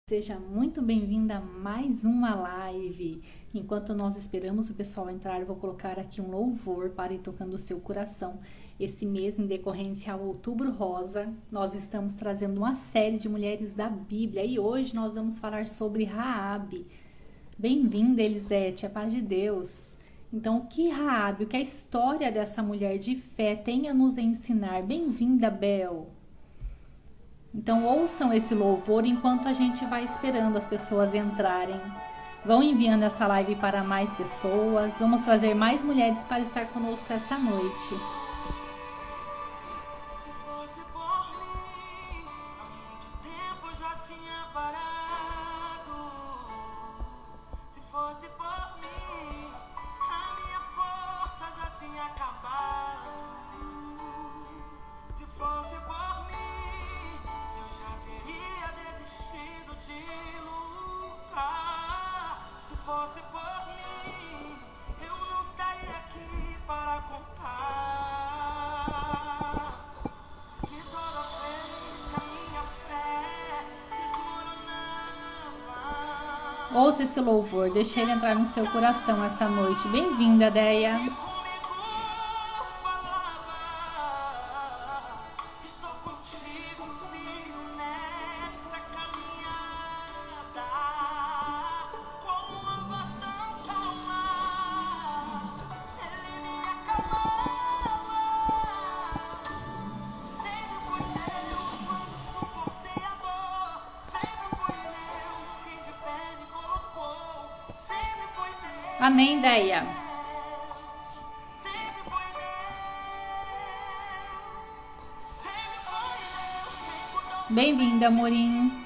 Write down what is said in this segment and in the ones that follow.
Seja muito bem-vinda a mais uma live. Enquanto nós esperamos o pessoal entrar, eu vou colocar aqui um louvor para ir tocando o seu coração. Esse mês, em decorrência ao Outubro Rosa, nós estamos trazendo uma série de mulheres da Bíblia e hoje nós vamos falar sobre Raabe. Bem-vinda, Elisete, a paz de Deus. Então, o que Raabe, o que a história dessa mulher de fé tem a nos ensinar? Bem-vinda, Bel. Então ouçam esse louvor enquanto a gente vai esperando as pessoas entrarem. Vão enviando essa live para mais pessoas. Vamos trazer mais mulheres para estar conosco esta noite. Ouça esse louvor, deixe ele entrar no seu coração essa noite. Bem-vinda, Deia. Amém, Deia. Bem-vinda, Amorim.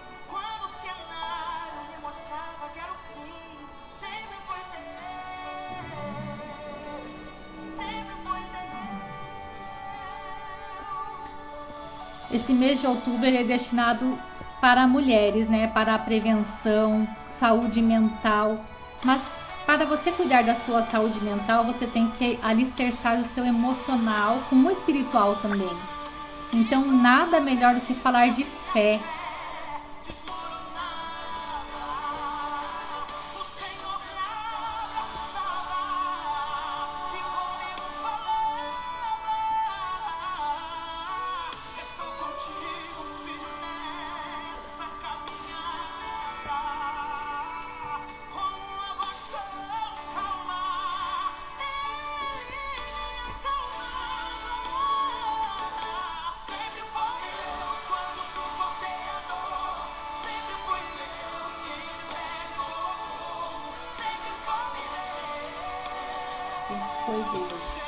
Esse mês de outubro ele é destinado para mulheres, né? Para a prevenção, saúde mental. Mas para você cuidar da sua saúde mental, você tem que alicerçar o seu emocional com o espiritual também. Então, nada melhor do que falar de fé. Foi Deus.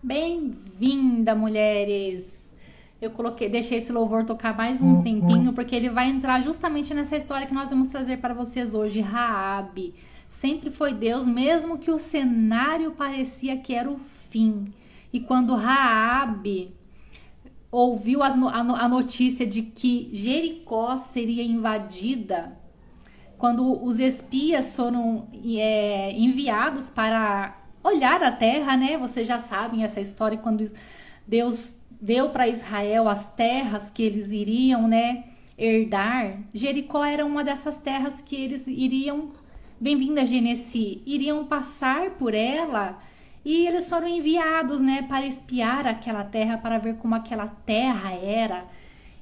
Bem-vinda, mulheres! Eu deixei esse louvor tocar mais um tempinho, porque ele vai entrar justamente nessa história que nós vamos trazer para vocês hoje. Raabe sempre foi Deus, mesmo que o cenário parecia que era o fim. E quando Raabe ouviu a notícia de que Jericó seria invadida, quando os espias foram enviados para olhar a terra, né? Vocês já sabem essa história, quando Deus deu para Israel as terras que eles iriam, né, herdar. Jericó era uma dessas terras que eles iriam, bem-vinda Genesi, iriam passar por ela, e eles foram enviados, né, para espiar aquela terra, para ver como aquela terra era.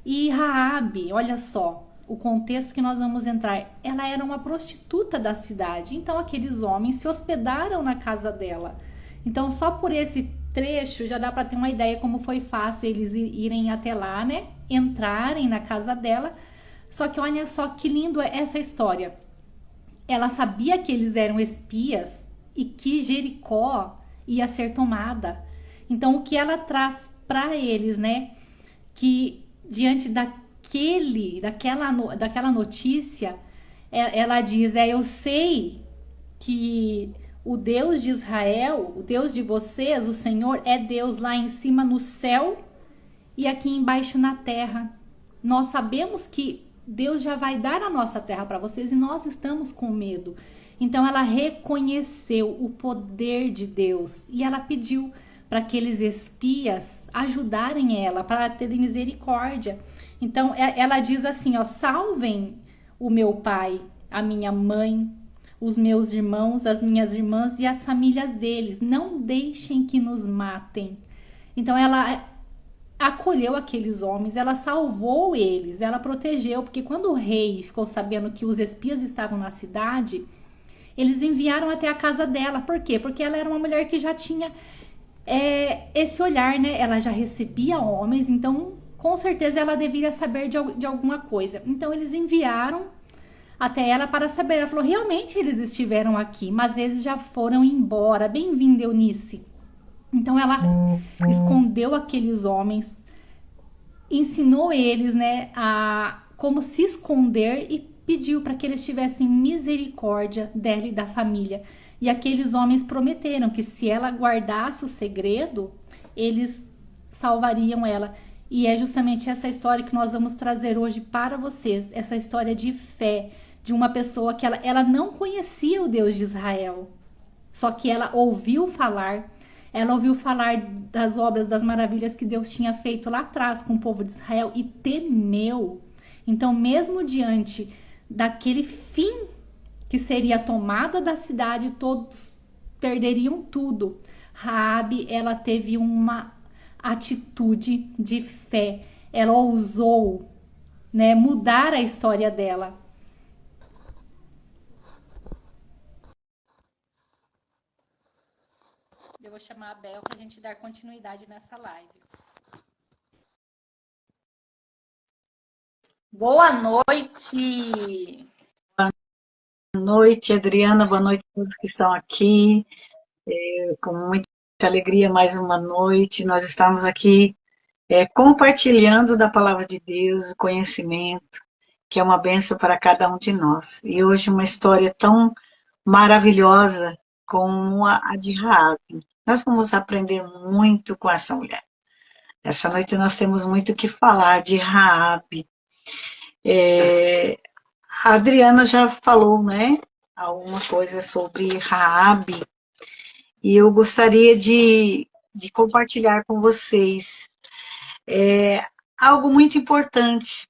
E Raabe, olha só, o contexto que nós vamos entrar, ela era uma prostituta da cidade, então aqueles homens se hospedaram na casa dela. Então só por esse trecho já dá para ter uma ideia como foi fácil eles irem até lá, né? Entrarem na casa dela. Só que olha só que lindo é essa história. Ela sabia que eles eram espias e que Jericó ia ser tomada. Então o que ela traz para eles, né? Que diante daquela notícia, ela diz: eu sei que o Deus de Israel, o Deus de vocês, o Senhor, é Deus lá em cima no céu e aqui embaixo na terra. Nós sabemos que Deus já vai dar a nossa terra para vocês e nós estamos com medo. Então ela reconheceu o poder de Deus e ela pediu para aqueles espias ajudarem ela, para ter misericórdia. Então ela diz assim, ó: salvem o meu pai, a minha mãe, os meus irmãos, as minhas irmãs e as famílias deles. Não deixem que nos matem. Então ela acolheu aqueles homens, ela salvou eles, ela protegeu, porque quando o rei ficou sabendo que os espias estavam na cidade, eles enviaram até a casa dela. Por quê? Porque ela era uma mulher que já tinha esse olhar, né? Ela já recebia homens, então com certeza ela deveria saber de alguma coisa. Então eles enviaram até ela para saber. Ela falou: realmente eles estiveram aqui, mas eles já foram embora. Bem-vinda, Eunice. Então ela escondeu aqueles homens, ensinou eles, né, a como se esconder e pediu para que eles tivessem misericórdia dela e da família. E aqueles homens prometeram que se ela guardasse o segredo, eles salvariam ela. E é justamente essa história que nós vamos trazer hoje para vocês, essa história de fé de uma pessoa que ela não conhecia o Deus de Israel, só que ela ouviu falar das obras, das maravilhas que Deus tinha feito lá atrás com o povo de Israel e temeu. Então, mesmo diante daquele fim que seria a tomada da cidade, todos perderiam tudo. Raabe, ela teve uma atitude de fé. Ela ousou, né, mudar a história dela. Eu vou chamar a Bel para a gente dar continuidade nessa live. Boa noite! Boa noite, Adriana. Boa noite a todos que estão aqui. Com muita alegria, mais uma noite. Nós estamos aqui compartilhando da palavra de Deus, o conhecimento, que é uma bênção para cada um de nós. E hoje uma história tão maravilhosa como a de Raabe. Nós vamos aprender muito com essa mulher. Essa noite nós temos muito o que falar de Raabe. A Adriana já falou, né, alguma coisa sobre Raabe, e eu gostaria de compartilhar com vocês algo muito importante.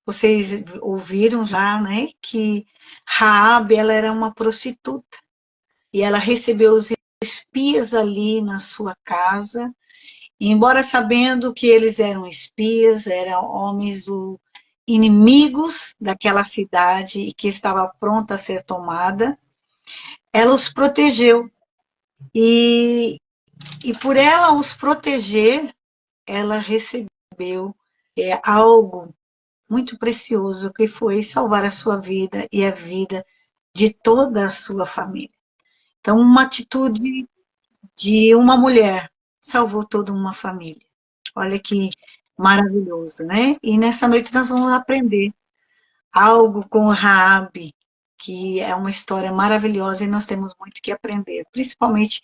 Vocês ouviram já, né, que Raabe, ela era uma prostituta, e ela recebeu os espias ali na sua casa, e embora sabendo que eles eram espias, eram homens inimigos daquela cidade e que estava pronta a ser tomada, ela os protegeu. E por ela os proteger, ela recebeu algo muito precioso, que foi salvar a sua vida e a vida de toda a sua família. Então, uma atitude de uma mulher salvou toda uma família. Olha que maravilhoso, né? E nessa noite nós vamos aprender algo com Raabe, que é uma história maravilhosa e nós temos muito que aprender, principalmente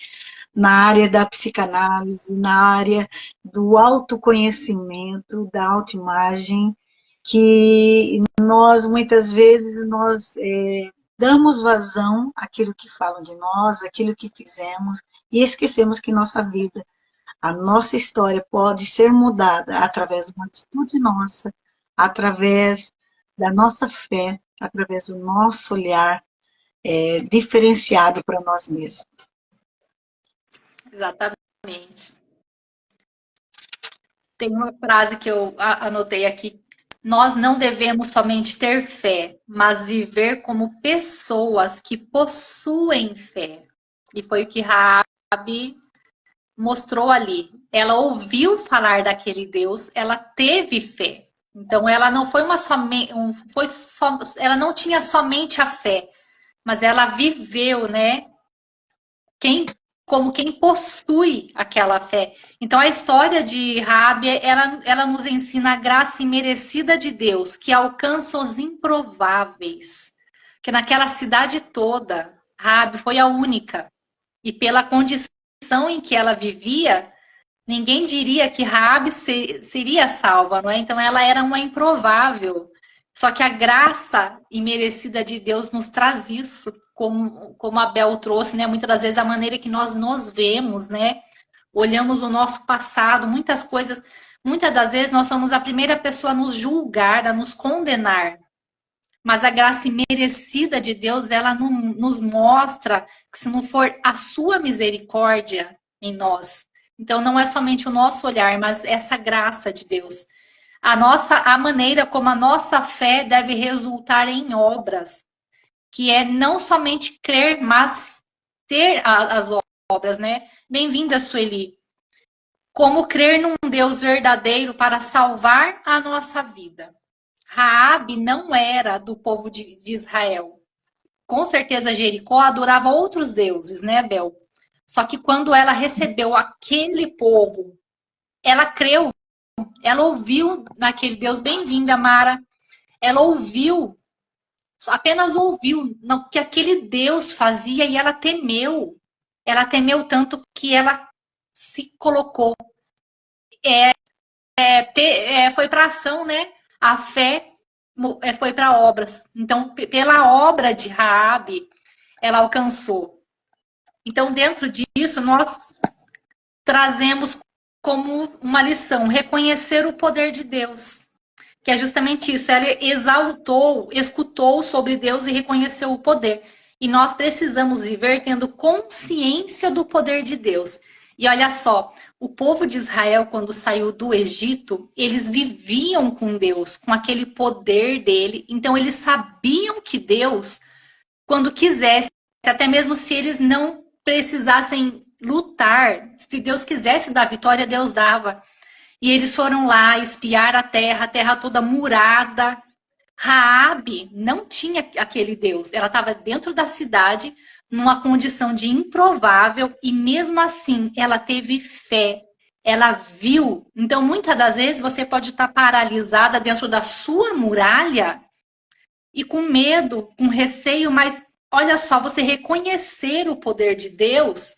na área da psicanálise, na área do autoconhecimento, da autoimagem, que nós, muitas vezes, damos vazão àquilo que falam de nós, àquilo que fizemos, e esquecemos que nossa vida A nossa história pode ser mudada através de uma atitude nossa, através da nossa fé, através do nosso olhar diferenciado para nós mesmos. Exatamente. Tem uma frase que eu anotei aqui. Nós não devemos somente ter fé, mas viver como pessoas que possuem fé. E foi o que Raabe mostrou ali. Ela ouviu falar daquele Deus, ela teve fé. Então ela não foi ela não tinha somente a fé, mas ela viveu, né? Como quem possui aquela fé. Então a história de Raabe, ela nos ensina a graça imerecida de Deus, que alcança os improváveis. Que naquela cidade toda, Raabe foi a única. E pela condição em que ela vivia, ninguém diria que Raabe seria salva, não é? Então ela era uma improvável. Só que a graça imerecida de Deus nos traz isso, como a Bel trouxe, né? Muitas das vezes a maneira que nós nos vemos, né? Olhamos o nosso passado, muitas coisas, muitas das vezes nós somos a primeira pessoa a nos julgar, a nos condenar. Mas a graça imerecida de Deus, ela nos mostra que se não for a sua misericórdia em nós, então não é somente o nosso olhar, mas essa graça de Deus. A maneira como a nossa fé deve resultar em obras, que é não somente crer, mas ter as obras, né? Bem-vinda, Sueli. Como crer num Deus verdadeiro para salvar a nossa vida. Raabe não era do povo de Israel. Com certeza Jericó adorava outros deuses, né, Bel? Só que quando ela recebeu aquele povo, ela creu, ela ouviu naquele Deus. Bem-vinda, Mara. Ela ouviu, apenas ouviu no que aquele Deus fazia e ela temeu. Ela temeu tanto que ela se colocou. Foi para ação, né? A fé foi para obras. Então, pela obra de Raabe, ela alcançou. Então, dentro disso, nós trazemos como uma lição reconhecer o poder de Deus, que é justamente isso. Ela exaltou, escutou sobre Deus e reconheceu o poder. E nós precisamos viver tendo consciência do poder de Deus. E olha só, o povo de Israel, quando saiu do Egito, eles viviam com Deus, com aquele poder dele. Então, eles sabiam que Deus, quando quisesse, até mesmo se eles não precisassem lutar, se Deus quisesse dar vitória, Deus dava. E eles foram lá espiar a terra toda murada. Raabe não tinha aquele Deus. Ela estava dentro da cidade, numa condição de improvável, e mesmo assim ela teve fé. Ela viu. Então, muitas das vezes você pode estar paralisada dentro da sua muralha e com medo, com receio, mas olha só, você reconhecer o poder de Deus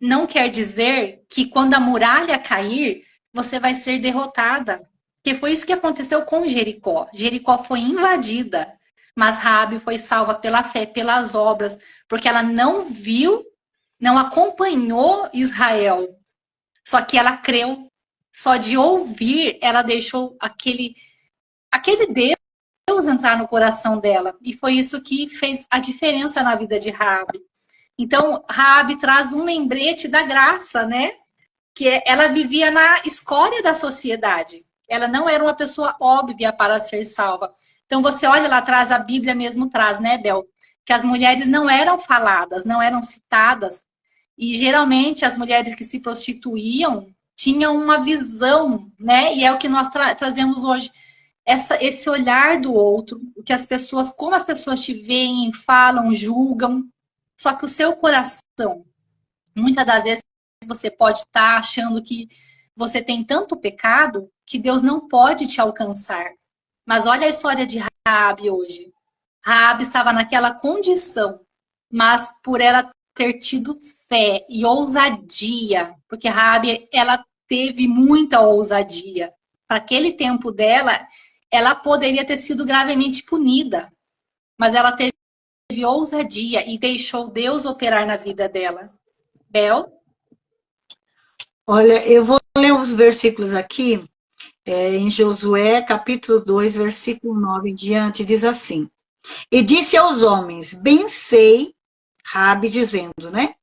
não quer dizer que quando a muralha cair, você vai ser derrotada. Porque foi isso que aconteceu com Jericó. Jericó foi invadida, mas Raabe foi salva pela fé, pelas obras, porque ela não viu, não acompanhou Israel. Só que ela creu, só de ouvir, ela deixou aquele Deus entrar no coração dela. E foi isso que fez a diferença na vida de Raabe. Então, Raabe traz um lembrete da graça, né? Que ela vivia na escória da sociedade. Ela não era uma pessoa óbvia para ser salva. Então, você olha lá atrás, a Bíblia mesmo traz, né, Bel? Que as mulheres não eram faladas, não eram citadas. E, geralmente, as mulheres que se prostituíam tinham uma visão, né? E é o que nós trazemos hoje. Esse olhar do outro, que as pessoas, como as pessoas te veem, falam, julgam. Só que o seu coração, muitas das vezes, você pode estar achando que você tem tanto pecado que Deus não pode te alcançar. Mas olha a história de Raabe hoje. Raabe estava naquela condição, mas por ela ter tido fé e ousadia, porque Raabe, ela teve muita ousadia. Para aquele tempo dela, ela poderia ter sido gravemente punida, mas ela teve ousadia e deixou Deus operar na vida dela. Bel? Olha, eu vou ler os versículos aqui, em Josué, capítulo 2, versículo 9 em diante, diz assim: E disse aos homens, bem sei, Rabi dizendo, né?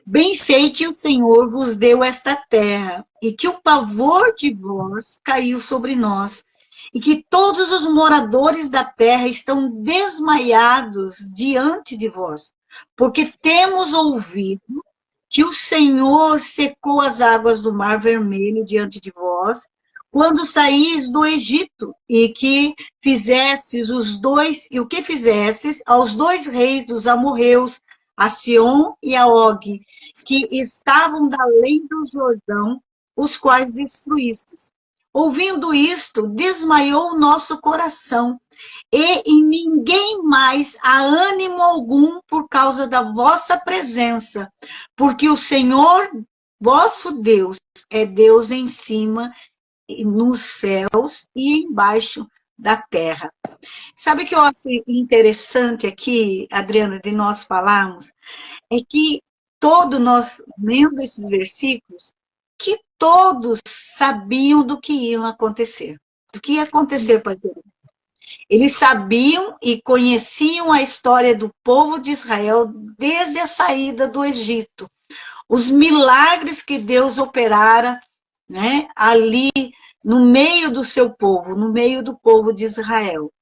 Bem sei que o Senhor vos deu esta terra, e que o pavor de vós caiu sobre nós, e que todos os moradores da terra estão desmaiados diante de vós, porque temos ouvido que o Senhor secou as águas do Mar Vermelho diante de vós, quando saís do Egito, e que fizesses os dois, e o que fizesses aos dois reis dos amorreus, a Sion e a Og, que estavam da além do Jordão, os quais destruístes. Ouvindo isto, desmaiou o nosso coração, e em ninguém mais há ânimo algum por causa da vossa presença, porque o Senhor, vosso Deus, é Deus em cima, nos céus e embaixo da terra. Sabe o que eu acho interessante aqui, Adriana, de nós falarmos? É que nós, lendo esses versículos, que todos sabiam do que ia acontecer. Do que ia acontecer para Deus. Eles sabiam e conheciam a história do povo de Israel desde a saída do Egito. Os milagres que Deus operara, né, ali no meio do seu povo, no meio do povo de Israel.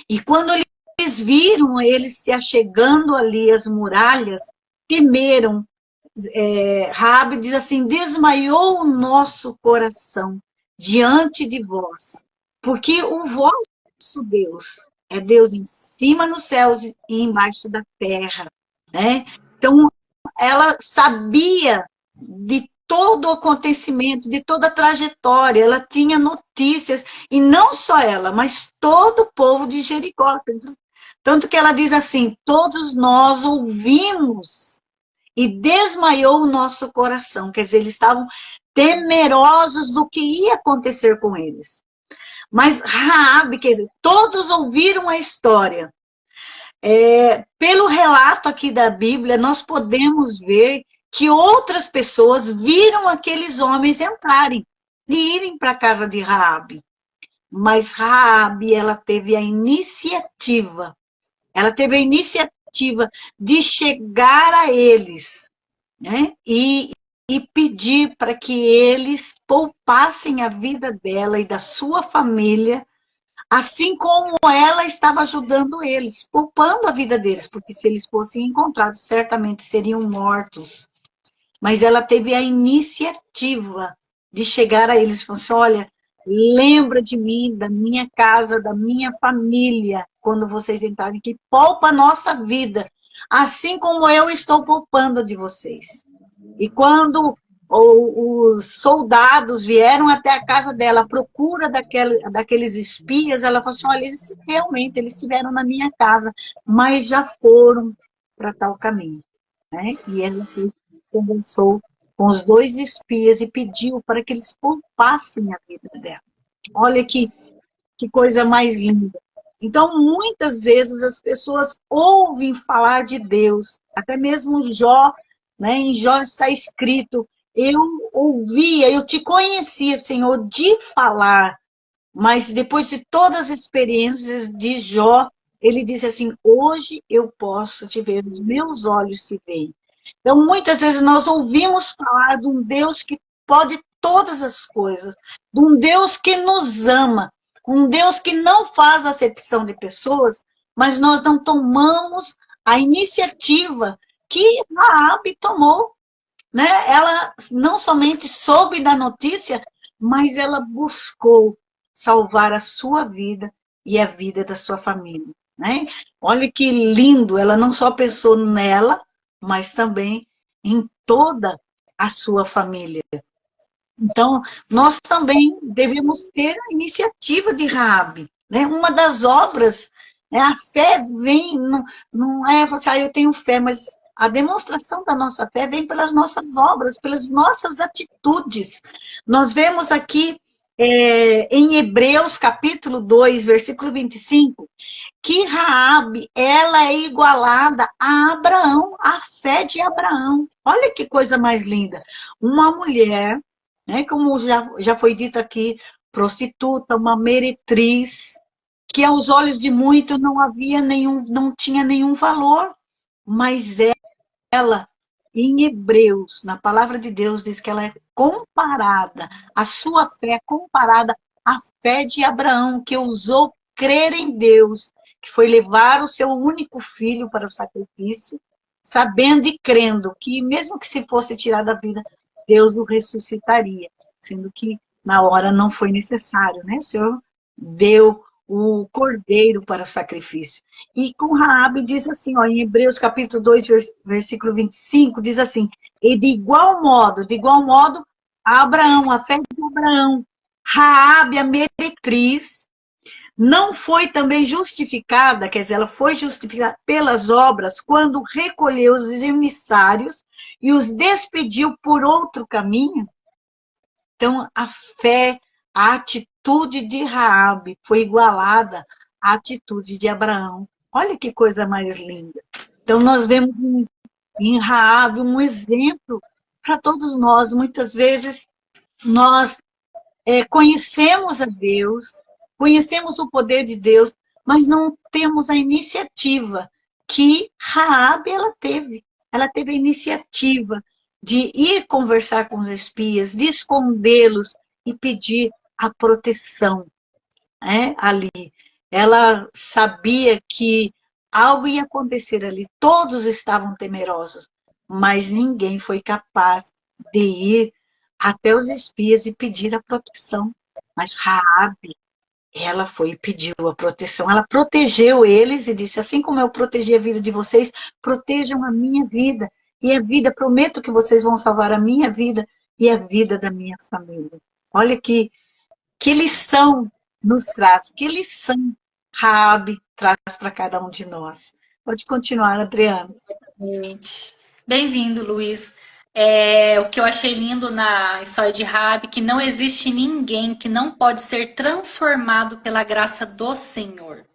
E quando eles viram eles se achegando ali às muralhas, temeram. Raabe diz assim: desmaiou o nosso coração diante de vós, porque o vosso Deus é Deus em cima nos céus e embaixo da terra, né? Então, ela sabia de todo o acontecimento, de toda a trajetória, ela tinha notícias, e não só ela, mas todo o povo de Jericó. Tanto que ela diz assim: todos nós ouvimos e desmaiou o nosso coração. Quer dizer, eles estavam temerosos do que ia acontecer com eles. Mas Raabe, quer dizer, todos ouviram a história. Pelo relato aqui da Bíblia, nós podemos ver que outras pessoas viram aqueles homens entrarem e irem para a casa de Raabe. Mas Raabe, ela teve a iniciativa de chegar a eles, né? E pedir para que eles poupassem a vida dela e da sua família, assim como ela estava ajudando eles, poupando a vida deles, porque se eles fossem encontrados, certamente seriam mortos. Mas ela teve a iniciativa de chegar a eles e falar assim: olha, lembra de mim, da minha casa, da minha família, quando vocês entrarem aqui, poupa a nossa vida, assim como eu estou poupando a de vocês. E quando os soldados vieram até a casa dela à procura daqueles espias, ela falou assim: olha, realmente eles estiveram na minha casa, mas já foram para tal caminho. Né? E ela conversou com os dois espias e pediu para que eles poupassem a vida dela. Olha que coisa mais linda. Então, muitas vezes as pessoas ouvem falar de Deus, até mesmo Jó, né? Em Jó está escrito: eu ouvia, eu te conhecia, Senhor, de falar, mas depois de todas as experiências de Jó, ele disse assim: hoje eu posso te ver, os meus olhos te veem. Então, muitas vezes nós ouvimos falar de um Deus que pode todas as coisas, de um Deus que nos ama, um Deus que não faz acepção de pessoas, mas nós não tomamos a iniciativa que Raabe tomou, né? Ela não somente soube da notícia, mas ela buscou salvar a sua vida e a vida da sua família, né? Olha que lindo, ela não só pensou nela, mas também em toda a sua família. Então, nós também devemos ter a iniciativa de Raabe, né? Uma das obras, né? A fé vem, não é assim: eu tenho fé, mas a demonstração da nossa fé vem pelas nossas obras, pelas nossas atitudes. Nós vemos aqui em Hebreus capítulo 2, versículo 25, que Raabe, ela é igualada a Abraão, a fé de Abraão. Olha que coisa mais linda. Uma mulher, né, como já foi dito aqui, prostituta, uma meretriz, que aos olhos de muitos não tinha nenhum valor, mas ela, em Hebreus, na palavra de Deus, diz que ela é comparada, a sua fé é comparada à fé de Abraão, que ousou crer em Deus, que foi levar o seu único filho para o sacrifício, sabendo e crendo que, mesmo que se fosse tirada a vida, Deus o ressuscitaria, sendo que na hora não foi necessário, né? O Senhor deu o cordeiro para o sacrifício. E com Raabe diz assim, ó, em Hebreus capítulo 2, versículo 25, diz assim, e de igual modo, Abraão, a fé de Abraão, Raabe, a meretriz, não foi também justificada, quer dizer, ela foi justificada pelas obras quando recolheu os emissários e os despediu por outro caminho. Então, a fé, a atitude de Raabe foi igualada à atitude de Abraão. Olha que coisa mais linda. Então, nós vemos em Raabe um exemplo para todos nós. Muitas vezes, nós conhecemos a Deus, conhecemos o poder de Deus, mas não temos a iniciativa que Raabe ela teve. Ela teve a iniciativa de ir conversar com os espias, de escondê-los e pedir a proteção, né, ali. Ela sabia que algo ia acontecer ali, todos estavam temerosos, mas ninguém foi capaz de ir até os espias e pedir a proteção. Mas Raabe, ela foi e pediu a proteção. Ela protegeu eles e disse, assim como eu protegi a vida de vocês, protejam a minha vida. E a vida, prometo que vocês vão salvar a minha vida e a vida da minha família. Olha que lição nos traz, que lição Raabe traz para cada um de nós. Pode continuar, Adriana. Bem-vindo, Luiz. O que eu achei lindo na história de Raabe, que não existe ninguém que não pode ser transformado pela graça do Senhor.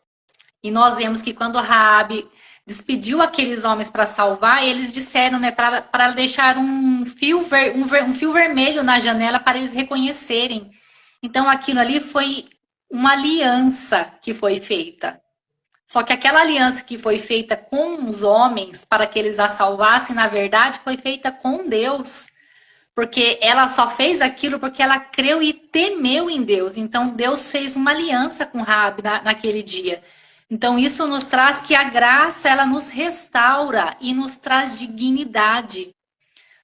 E nós vemos que quando Raabe despediu aqueles homens para salvar, eles disseram, né, para deixar um fio vermelho na janela para eles reconhecerem. Então aquilo ali foi uma aliança que foi feita. Só que aquela aliança que foi feita com os homens para que eles a salvassem, na verdade, foi feita com Deus. Porque ela só fez aquilo porque ela creu e temeu em Deus. Então Deus fez uma aliança com Raabe naquele dia. Então isso nos traz que a graça, ela nos restaura e nos traz dignidade.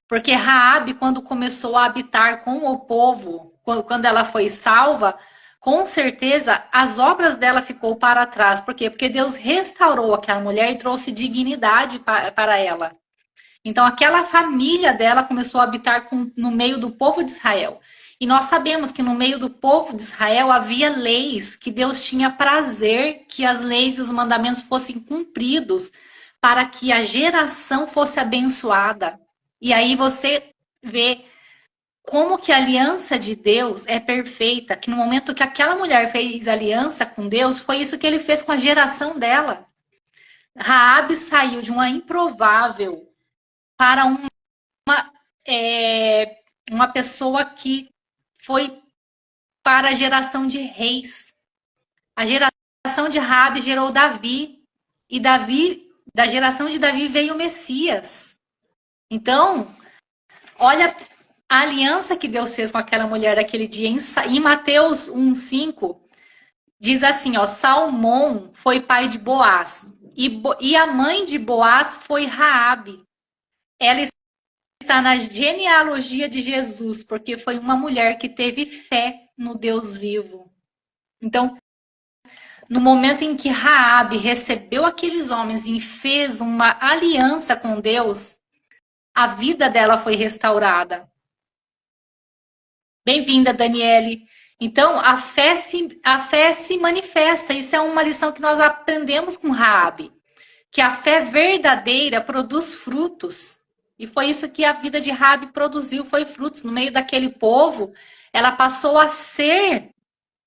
Porque Raabe, quando começou a habitar com o povo, quando ela foi salva, com certeza as obras dela ficou para trás. Por quê? Porque Deus restaurou aquela mulher e trouxe dignidade para ela. Então aquela família dela começou a habitar no meio do povo de Israel. E nós sabemos que no meio do povo de Israel havia leis que Deus tinha prazer que as leis e os mandamentos fossem cumpridos para que a geração fosse abençoada. E aí você vê como que a aliança de Deus é perfeita, que no momento que aquela mulher fez aliança com Deus, foi isso que ele fez com a geração dela. Raabe saiu de uma improvável para uma pessoa que foi para a geração de reis. A geração de Raabe gerou Davi, e da geração de Davi veio o Messias. Então, olha a aliança que Deus fez com aquela mulher naquele dia. Em Mateus 1,5, diz assim, ó, Salmão foi pai de Boaz, e a mãe de Boaz foi Raabe. Ela está na genealogia de Jesus, porque foi uma mulher que teve fé no Deus vivo. Então, no momento em que Raabe recebeu aqueles homens e fez uma aliança com Deus, a vida dela foi restaurada. Bem-vinda, Daniele. Então, a fé se manifesta. Isso é uma lição que nós aprendemos com Raabe, que a fé verdadeira produz frutos. E foi isso que a vida de Raabe produziu, foi frutos. No meio daquele povo, ela passou a ser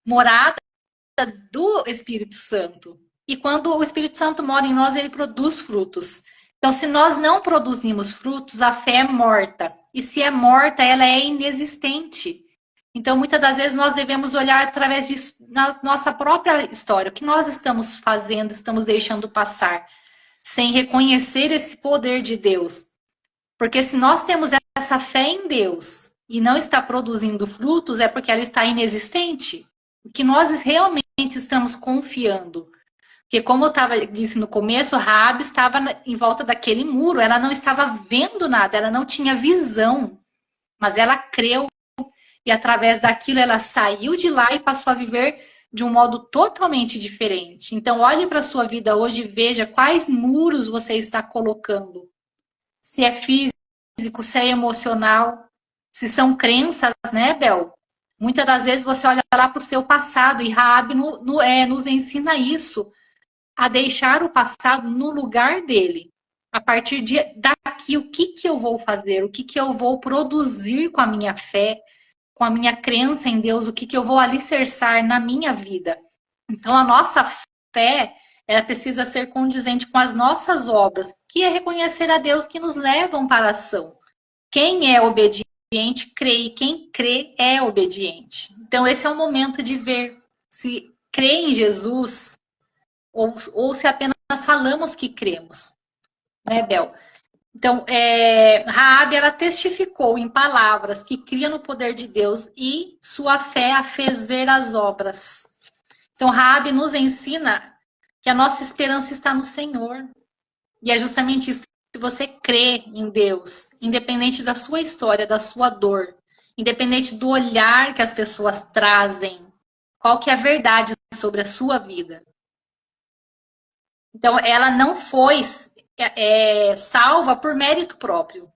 morada do Espírito Santo. E quando o Espírito Santo mora em nós, ele produz frutos. Então, se nós não produzimos frutos, a fé é morta. E se é morta, ela é inexistente. Então, muitas das vezes, nós devemos olhar através de nossa própria história. O que nós estamos fazendo, estamos deixando passar, sem reconhecer esse poder de Deus. Porque se nós temos essa fé em Deus e não está produzindo frutos, é porque ela está inexistente. O que nós realmente estamos confiando. Porque como eu disse no começo, Raabe estava em volta daquele muro, ela não estava vendo nada, ela não tinha visão, mas ela creu e através daquilo ela saiu de lá e passou a viver de um modo totalmente diferente. Então olhe para a sua vida hoje e veja quais muros você está colocando. Se é físico, se é emocional, se são crenças, né, Bel? Muitas das vezes você olha lá para o seu passado e Raabe nos ensina isso, a deixar o passado no lugar dele. A partir daqui, o que eu vou fazer? O que eu vou produzir com a minha fé, com a minha crença em Deus? O que eu vou alicerçar na minha vida? Então, a nossa fé, ela precisa ser condizente com as nossas obras, que é reconhecer a Deus que nos levam para a ação. Quem é obediente, crê, e quem crê é obediente. Então, esse é o momento de ver se crê em Jesus ou se apenas falamos que cremos, né, Bel? Então, Raabe, ela testificou em palavras que cria no poder de Deus e sua fé a fez ver as obras. Então, Raabe nos ensina que a nossa esperança está no Senhor. E é justamente isso. Se você crê em Deus, independente da sua história, da sua dor, independente do olhar que as pessoas trazem, qual que é a verdade sobre a sua vida? Então, ela não foi salva por mérito próprio.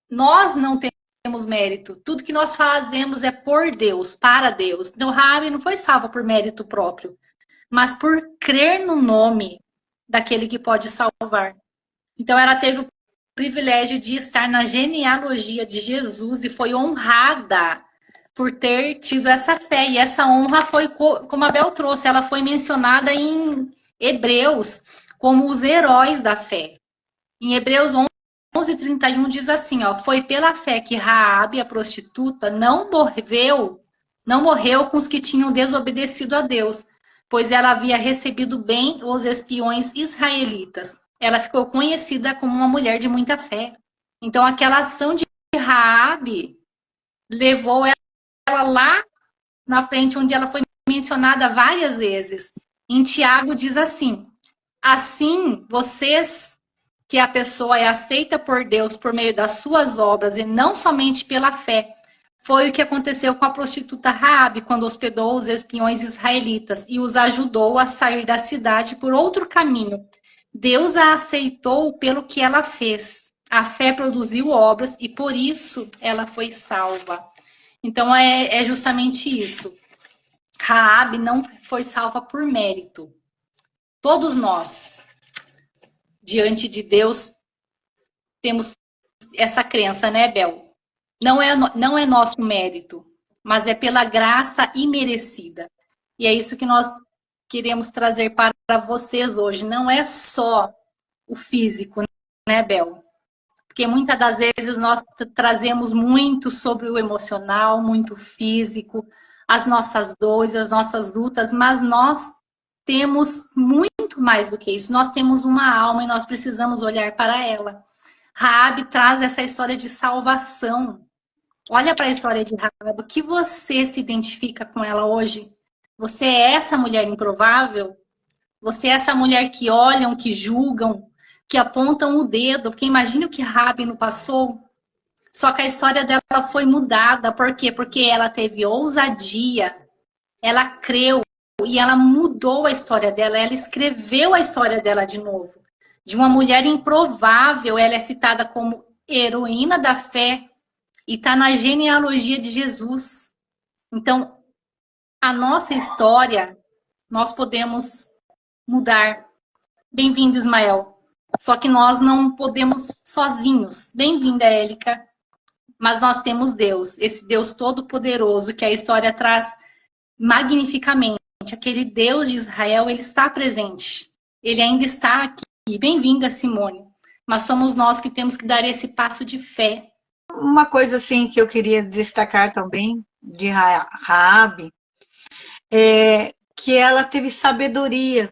Nós não temos mérito. Tudo que nós fazemos é por Deus, para Deus. Então, Raabe não foi salva por mérito próprio, mas por crer no nome daquele que pode salvar. Então, ela teve o privilégio de estar na genealogia de Jesus e foi honrada por ter tido essa fé. E essa honra foi, como a Bel trouxe, ela foi mencionada em Hebreus como os heróis da fé. Em Hebreus 11:31 diz assim, ó, foi pela fé que Raabe, a prostituta, não morreu com os que tinham desobedecido a Deus, pois ela havia recebido bem os espiões israelitas. Ela ficou conhecida como uma mulher de muita fé. Então, aquela ação de Raabe levou ela lá na frente, onde ela foi mencionada várias vezes. Em Tiago diz assim, assim, vocês que a pessoa é aceita por Deus por meio das suas obras e não somente pela fé. Foi o que aconteceu com a prostituta Raabe quando hospedou os espiões israelitas e os ajudou a sair da cidade por outro caminho. Deus a aceitou pelo que ela fez. A fé produziu obras e por isso ela foi salva. Então é justamente isso. Raabe não foi salva por mérito. Todos nós, diante de Deus, temos essa crença, né, Bel? Não é nosso mérito, mas é pela graça imerecida. E é isso que nós queremos trazer para vocês hoje. Não é só o físico, né, Bel? Porque muitas das vezes nós trazemos muito sobre o emocional, muito físico, as nossas dores, as nossas lutas, mas nós temos muito mais do que isso. Nós temos uma alma e nós precisamos olhar para ela. Raabe traz essa história de salvação. Olha para a história de Raabe. O que você se identifica com ela hoje? Você é essa mulher improvável? Você é essa mulher que olham, que julgam, que apontam o dedo? Porque imagine o que Raabe não passou. Só que a história dela foi mudada. Por quê? Porque ela teve ousadia, ela creu e ela mudou a história dela. Ela escreveu a história dela de novo. De uma mulher improvável, ela é citada como heroína da fé e está na genealogia de Jesus. Então, a nossa história, nós podemos mudar. Bem-vindo, Ismael. Só que nós não podemos sozinhos. Bem-vinda, Élica. Mas nós temos Deus, esse Deus todo-poderoso que a história traz magnificamente. Aquele Deus de Israel, ele está presente. Ele ainda está aqui. Bem-vinda, Simone. Mas somos nós que temos que dar esse passo de fé. Uma coisa assim que eu queria destacar também de Raabe é que ela teve sabedoria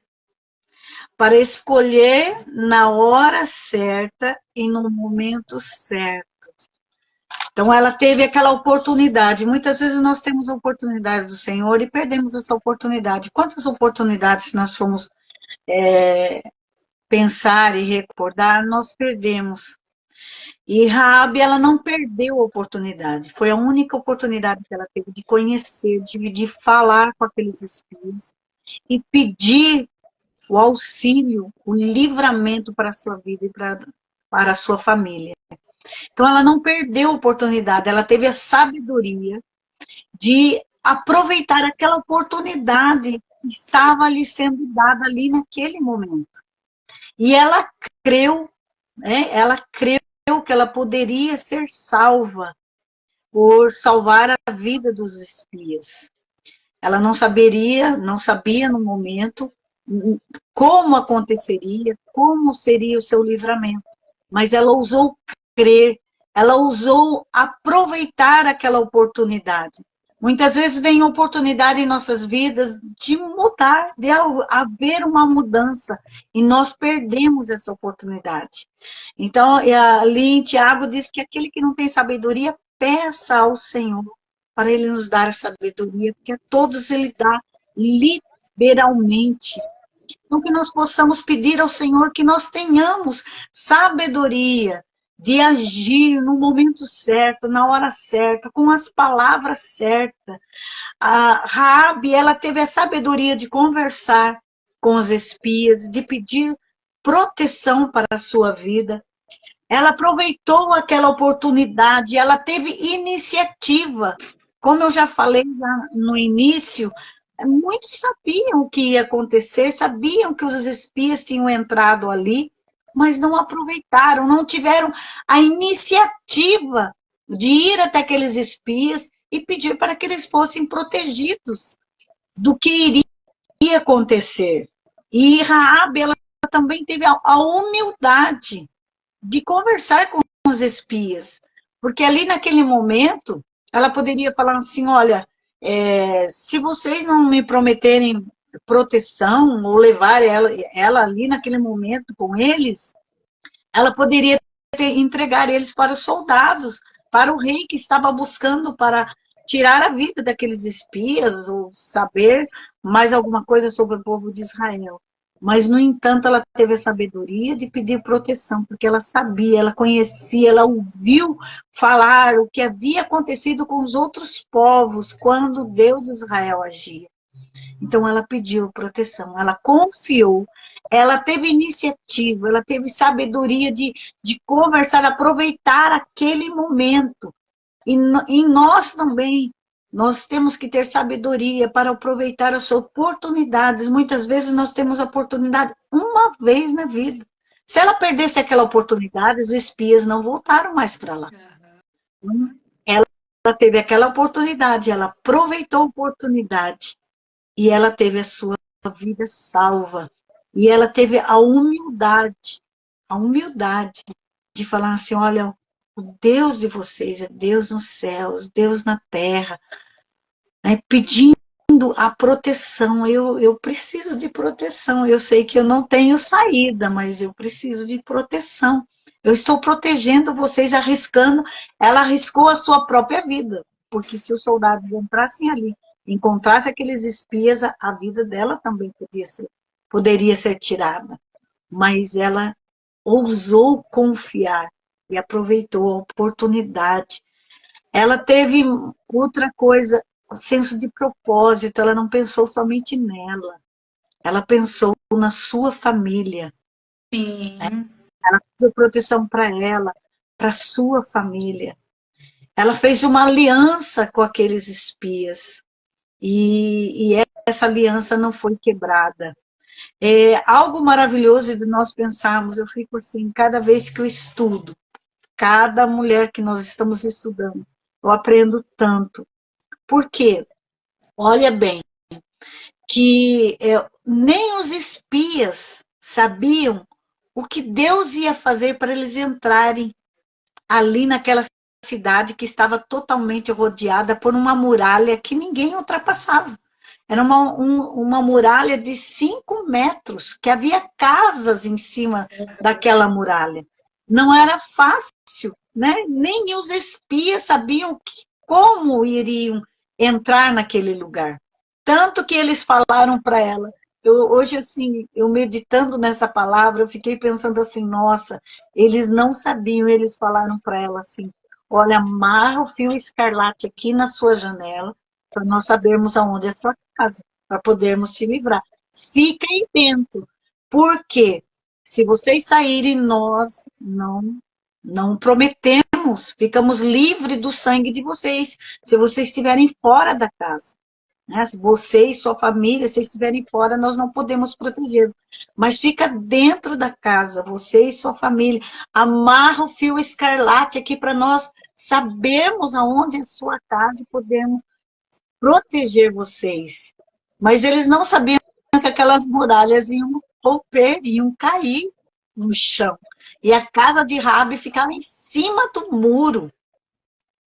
para escolher na hora certa e no momento certo. Então, ela teve aquela oportunidade. Muitas vezes nós temos a oportunidade do Senhor e perdemos essa oportunidade. Quantas oportunidades nós fomos pensar e recordar, nós perdemos. E Raabe, ela não perdeu a oportunidade. Foi a única oportunidade que ela teve de conhecer, de falar com aqueles espias e pedir o auxílio, o livramento para a sua vida e para a sua família. Então, ela não perdeu a oportunidade, ela teve a sabedoria de aproveitar aquela oportunidade que estava ali sendo dada ali naquele momento. E ela creu, né? Ela creu que ela poderia ser salva por salvar a vida dos espias. Ela não sabia no momento como aconteceria, como seria o seu livramento, mas ela ousou crer, ela ousou aproveitar aquela oportunidade. Muitas vezes vem oportunidade em nossas vidas de mudar, de haver uma mudança, e nós perdemos essa oportunidade. Então, ali em Tiago diz que aquele que não tem sabedoria, peça ao Senhor para Ele nos dar a sabedoria, porque a todos Ele dá liberalmente. Então, que nós possamos pedir ao Senhor que nós tenhamos sabedoria de agir no momento certo, na hora certa, com as palavras certas. A Raabe, ela teve a sabedoria de conversar com os espias, de pedir proteção para a sua vida. Ela aproveitou aquela oportunidade, ela teve iniciativa. Como eu já falei no início, muitos sabiam o que ia acontecer, sabiam que os espias tinham entrado ali, mas não aproveitaram, não tiveram a iniciativa de ir até aqueles espias e pedir para que eles fossem protegidos do que iria acontecer. E Raabe, ela também teve a humildade de conversar com os espias, porque ali naquele momento, ela poderia falar assim, olha, se vocês não me prometerem proteção ou levar ela ali naquele momento com eles, ela poderia entregar eles para os soldados, para o rei que estava buscando para tirar a vida daqueles espias ou saber mais alguma coisa sobre o povo de Israel. Mas, no entanto, ela teve a sabedoria de pedir proteção, porque ela sabia, ela conhecia, ela ouviu falar o que havia acontecido com os outros povos quando Deus de Israel agia. Então, ela pediu proteção, ela confiou, ela teve iniciativa, ela teve sabedoria de conversar, aproveitar aquele momento. E nós também, nós temos que ter sabedoria para aproveitar as oportunidades. Muitas vezes nós temos a oportunidade uma vez na vida. Se ela perdesse aquela oportunidade, os espias não voltaram mais para lá. Ela teve aquela oportunidade, ela aproveitou a oportunidade e ela teve a sua vida salva. E ela teve a humildade de falar assim, olha, o Deus de vocês é Deus nos céus, Deus na terra, né? Pedindo a proteção. Eu preciso de proteção. Eu sei que eu não tenho saída, mas eu preciso de proteção. Eu estou protegendo vocês, arriscando. Ela arriscou a sua própria vida, porque se os soldados entrassem ali, encontrassem aqueles espias, a vida dela também poderia ser tirada. Mas ela ousou confiar e aproveitou a oportunidade. Ela teve outra coisa, senso de propósito, ela não pensou somente nela, ela pensou na sua família. Sim. Né? Ela pediu proteção para ela, para a sua família. Ela fez uma aliança com aqueles espias, e essa aliança não foi quebrada. É algo maravilhoso de nós pensarmos, eu fico assim, cada vez que eu estudo cada mulher que nós estamos estudando. Eu aprendo tanto. Por quê? Olha bem, que nem os espias sabiam o que Deus ia fazer para eles entrarem ali naquela cidade que estava totalmente rodeada por uma muralha que ninguém ultrapassava. Era uma muralha de 5 metros, que havia casas em cima daquela muralha. Não era fácil, né? Nem os espias sabiam como iriam entrar naquele lugar. Tanto que eles falaram para ela. Hoje, assim, eu meditando nessa palavra, eu fiquei pensando assim, nossa, eles não sabiam, eles falaram para ela assim, olha, amarra o fio escarlate aqui na sua janela, para nós sabermos aonde é a sua casa, para podermos te livrar. Fiquem dentro, porque se vocês saírem, nós não prometemos, ficamos livres do sangue de vocês, se vocês estiverem fora da casa. Né? Se você e sua família, se estiverem fora, nós não podemos protegê-los. Mas fica dentro da casa, você e sua família. Amarra o fio escarlate aqui para nós sabermos aonde é a sua casa e podemos proteger vocês. Mas eles não sabiam que aquelas muralhas iam romper, iam cair no chão. E a casa de Rabi ficava em cima do muro.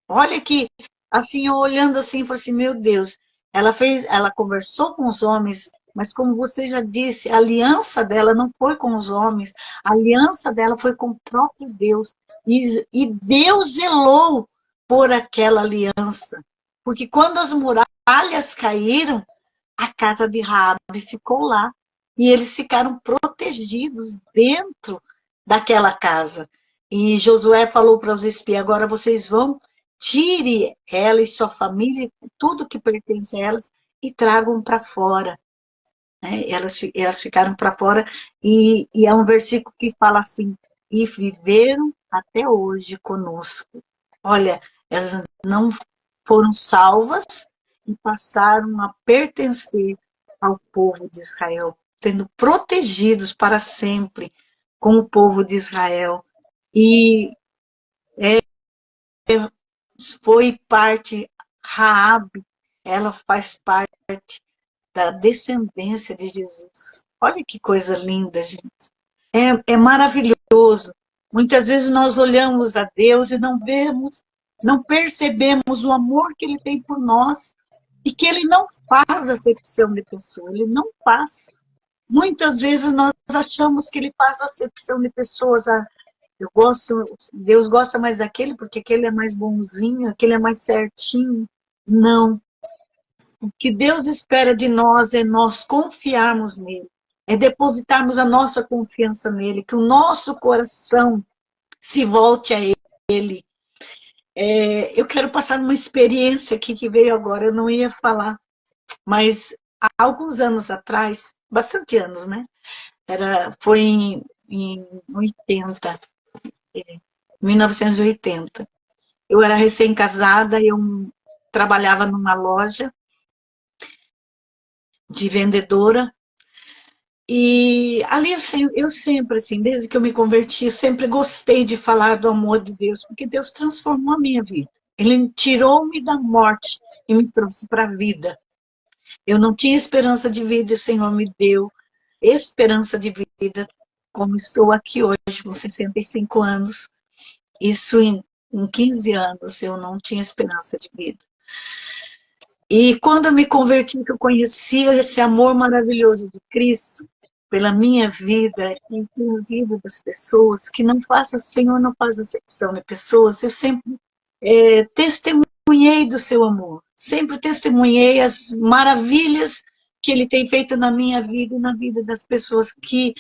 Olha que, assim, eu olhando assim, falei assim, meu Deus, ela conversou com os homens, mas como você já disse, a aliança dela não foi com os homens, a aliança dela foi com o próprio Deus. E Deus zelou por aquela aliança. Porque quando as muralhas caíram, a casa de Raabe ficou lá. E eles ficaram protegidos dentro daquela casa. E Josué falou para os espias, agora vocês vão, tire ela e sua família, tudo que pertence a elas, e tragam para fora. Né? Elas ficaram para fora, e é um versículo que fala assim, e viveram até hoje conosco. Olha, elas não foram salvas e passaram a pertencer ao povo de Israel, sendo protegidos para sempre com o povo de Israel. E foi parte, Raabe, ela faz parte da descendência de Jesus. Olha que coisa linda, gente. É maravilhoso. Muitas vezes nós olhamos a Deus e não vemos, não percebemos o amor que Ele tem por nós e que Ele não faz acepção de pessoa, Ele não faz. Muitas vezes nós achamos que Ele faz acepção de pessoas. Deus gosta mais daquele porque aquele é mais bonzinho, aquele é mais certinho. Não. O que Deus espera de nós é nós confiarmos nele, é depositarmos a nossa confiança nele, que o nosso coração se volte a ele. Eu quero passar uma experiência aqui que veio agora, eu não ia falar, mas há alguns anos atrás, bastante anos, né? Foi em 80, 1980. Eu era recém-casada, eu trabalhava numa loja de vendedora, e ali eu sempre, assim, desde que eu me converti, eu sempre gostei de falar do amor de Deus, porque Deus transformou a minha vida. Ele tirou-me da morte e me trouxe para a vida. Eu não tinha esperança de vida e o Senhor me deu esperança de vida, como estou aqui hoje, com 65 anos. Isso em 15 anos eu não tinha esperança de vida. E quando eu me converti, que eu conheci esse amor maravilhoso de Cristo pela minha vida e pela vida das pessoas, que não faça, o Senhor não faz acepção de pessoas, eu sempre testemunhei do seu amor, sempre testemunhei as maravilhas que Ele tem feito na minha vida e na vida das pessoas que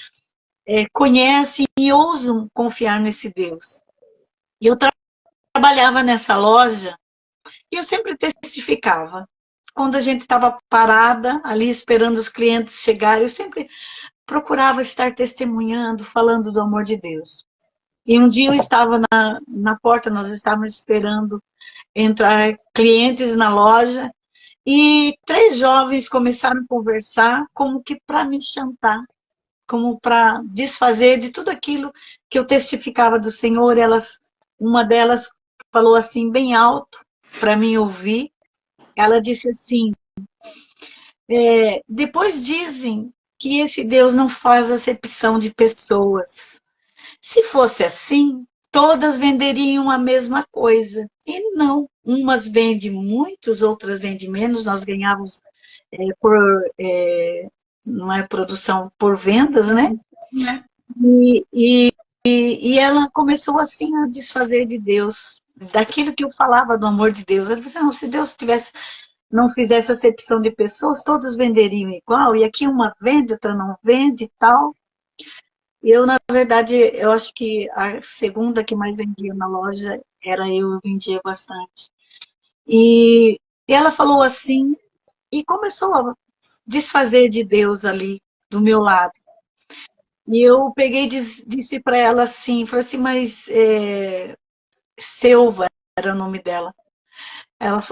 conhecem e ousam confiar nesse Deus. E eu trabalhava nessa loja e eu sempre testificava. Quando a gente estava parada ali esperando os clientes chegarem, eu sempre procurava estar testemunhando, falando do amor de Deus. E um dia eu estava na porta, nós estávamos esperando entrar clientes na loja, e 3 jovens começaram a conversar como que para me chantar, como para desfazer de tudo aquilo que eu testificava do Senhor. Elas uma delas falou assim, bem alto, para mim ouvir. Ela disse assim, depois dizem que esse Deus não faz acepção de pessoas. Se fosse assim, todas venderiam a mesma coisa. E não, umas vendem muitos, outras vendem menos, nós ganhávamos por, não é produção, por vendas, né? E, e, e ela começou assim a desfazer de Deus, daquilo que eu falava do amor de Deus. Ela disse, não, se Deus tivesse, não fizesse acepção de pessoas, todos venderiam igual, e aqui uma vende, outra não vende e tal. Eu, na verdade, eu acho que a segunda que mais vendia na loja era eu vendia bastante. E ela falou assim, e começou a desfazer de Deus ali, do meu lado. E eu peguei e disse para ela assim, falei assim, mas Selva era o nome dela.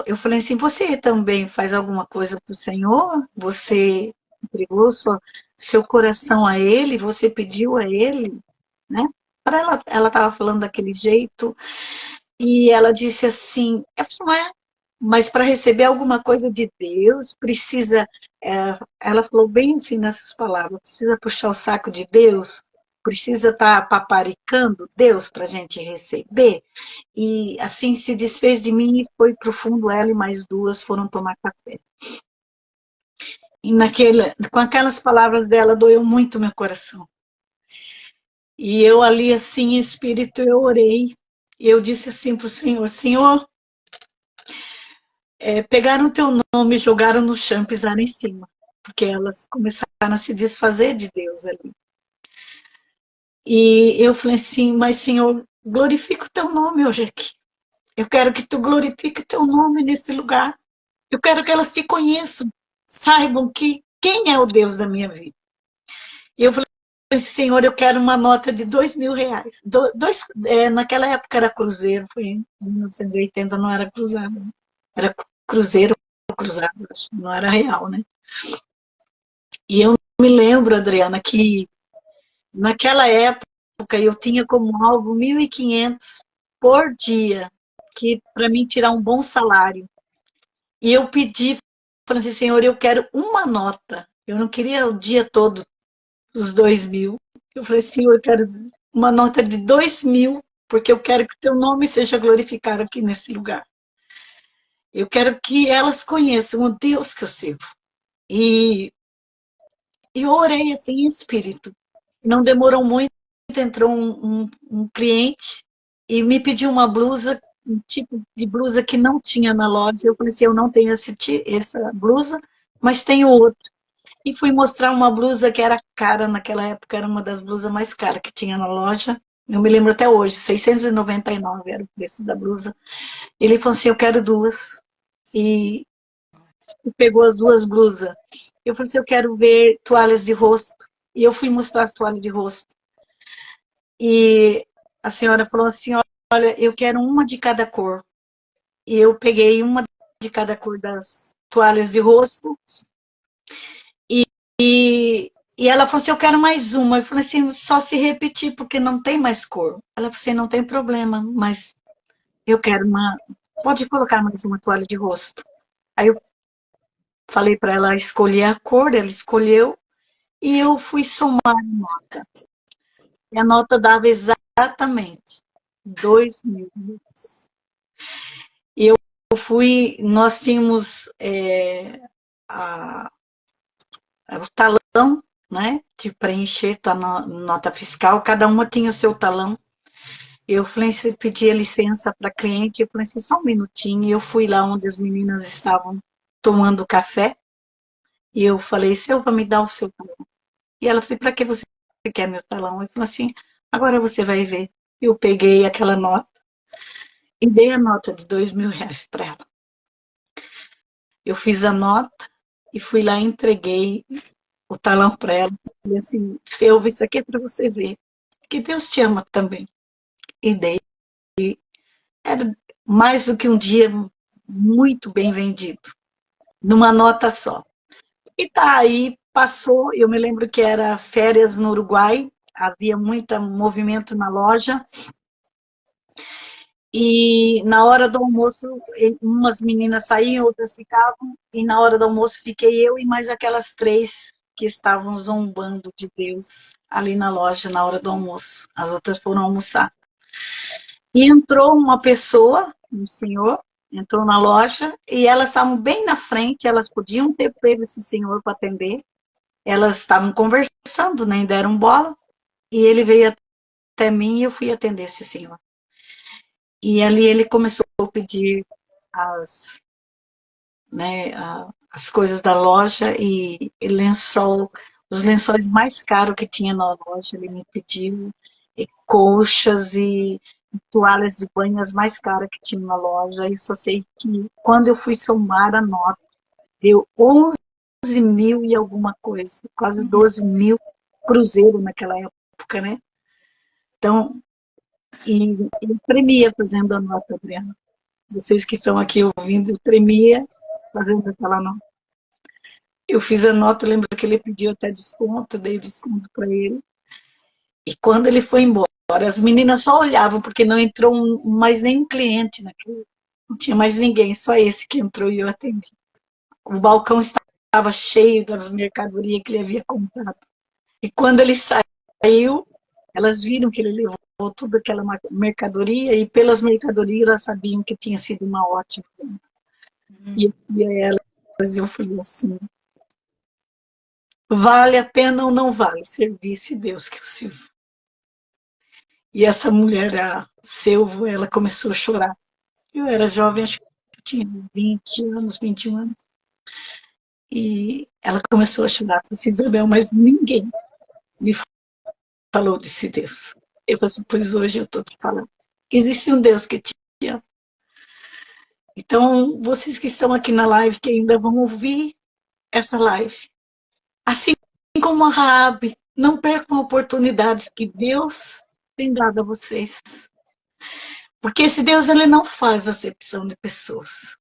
Eu falei assim, você também faz alguma coisa para o Senhor? Você entregou seu coração a Ele? Você pediu a Ele? Né? Para ela estava falando daquele jeito, e ela disse assim, mas para receber alguma coisa de Deus, precisa, ela falou bem assim nessas palavras, precisa puxar o saco de Deus, precisa estar paparicando Deus para a gente receber. E assim se desfez de mim e foi para o fundo, ela e mais duas foram tomar café. E com aquelas palavras dela, doeu muito meu coração. E eu ali, assim, em espírito, eu orei. E eu disse assim para o Senhor, Senhor, pegaram o teu nome, jogaram no chão, pisaram em cima. Porque elas começaram a se desfazer de Deus ali. E eu falei assim, mas Senhor, glorifica o teu nome hoje aqui. Eu quero que tu glorifique o teu nome nesse lugar. Eu quero que elas te conheçam, saibam quem é o Deus da minha vida. E eu falei, Senhor, eu quero uma nota de R$ 2.000. Naquela época era cruzeiro, foi em 1980, não era cruzado. Era cruzeiro ou cruzado, acho, não era real, né? E eu me lembro, Adriana, que naquela época eu tinha como alvo 1.500 por dia, que para mim tirar um bom salário. E eu pedi, falei assim, Senhor, eu quero uma nota. Eu não queria o dia todo os 2.000. Eu falei, Senhor, eu quero uma nota de 2.000, porque eu quero que o teu nome seja glorificado aqui nesse lugar. Eu quero que elas conheçam o Deus que eu sirvo. E eu orei assim em espírito. Não demorou muito, entrou um cliente e me pediu uma blusa, um tipo de blusa que não tinha na loja. Eu falei assim, eu não tenho essa blusa, mas tenho outra. E fui mostrar uma blusa que era cara naquela época, era uma das blusas mais caras que tinha na loja. Eu me lembro até hoje, 699 era o preço da blusa. Ele falou assim, eu quero duas. E pegou as duas blusas. Eu falei assim, eu quero ver toalhas de rosto. E eu fui mostrar as toalhas de rosto. E a senhora falou assim, olha, eu quero uma de cada cor. E eu peguei uma de cada cor das toalhas de rosto. E ela falou assim, eu quero mais uma. Eu falei assim, só se repetir, porque não tem mais cor. Ela falou assim, não tem problema, mas eu quero pode colocar mais uma toalha de rosto. Aí eu falei para ela escolher a cor, ela escolheu, e eu fui somar a nota. E a nota dava exatamente 2.000. E eu nós tínhamos o talão, né, de preencher a nota fiscal, cada uma tinha o seu talão. Eu falei, você pedia licença para a cliente, eu falei assim, só um minutinho, e eu fui lá onde as meninas estavam tomando café, e eu falei, Silva, me dá o seu talão. E ela falou assim, para que você quer meu talão? Eu falei assim, agora você vai ver. Eu peguei aquela nota e dei a nota de R$ 2.000 para ela. Eu fiz a nota e fui lá e entreguei o talão para ela. Falei assim, Silva, isso aqui é para você ver, que Deus te ama também. E dei. Era mais do que um dia muito bem vendido, numa nota só. E tá aí, passou, eu me lembro que era férias no Uruguai, havia muito movimento na loja, E na hora do almoço, umas meninas saíam, outras ficavam, e na hora do almoço fiquei eu e mais aquelas três que estavam zombando de Deus ali na loja na hora do almoço. As outras foram almoçar. E entrou uma pessoa, um senhor, entrou na loja e elas estavam bem na frente, elas podiam ter pego esse senhor para atender. Elas estavam conversando, nem deram bola, e ele veio até mim e eu fui atender esse senhor. E ali ele começou a pedir as, né, as coisas da loja e lençol, os lençóis mais caros que tinha na loja, ele me pediu, e colchas e toalhas de banho as mais caras que tinha na loja. E só sei que quando eu fui somar a nota, deu 11 mil e alguma coisa, quase 12 mil cruzeiro naquela época, né? Então, e eu tremia fazendo a nota, Adriana. Vocês que estão aqui ouvindo, eu tremia fazendo aquela nota. Eu fiz a nota, lembro que ele pediu até desconto, dei desconto para ele. E quando ele foi embora, as meninas só olhavam, porque não entrou mais nenhum cliente naquele. Não tinha mais ninguém, só esse que entrou e eu atendi. O balcão estava cheio das mercadorias que ele havia comprado. E quando ele saiu, elas viram que ele levou toda aquela mercadoria e pelas mercadorias elas sabiam que tinha sido uma ótima. E a elas eu falei assim, vale a pena ou não vale servir esse Deus que eu sirvo? E essa mulher, a Selvo, ela começou a chorar. Eu era jovem, acho que tinha 20 anos, 21 anos. E ela começou a chorar. Falei assim, Isabel, mas ninguém me falou desse Deus. Eu falei assim, pois hoje eu estou te falando. Existe um Deus que te ama. Então, vocês que estão aqui na live, que ainda vão ouvir essa live, assim como a Raabe, não percam a oportunidade que Deus tem dado a vocês. Porque esse Deus, ele não faz acepção de pessoas.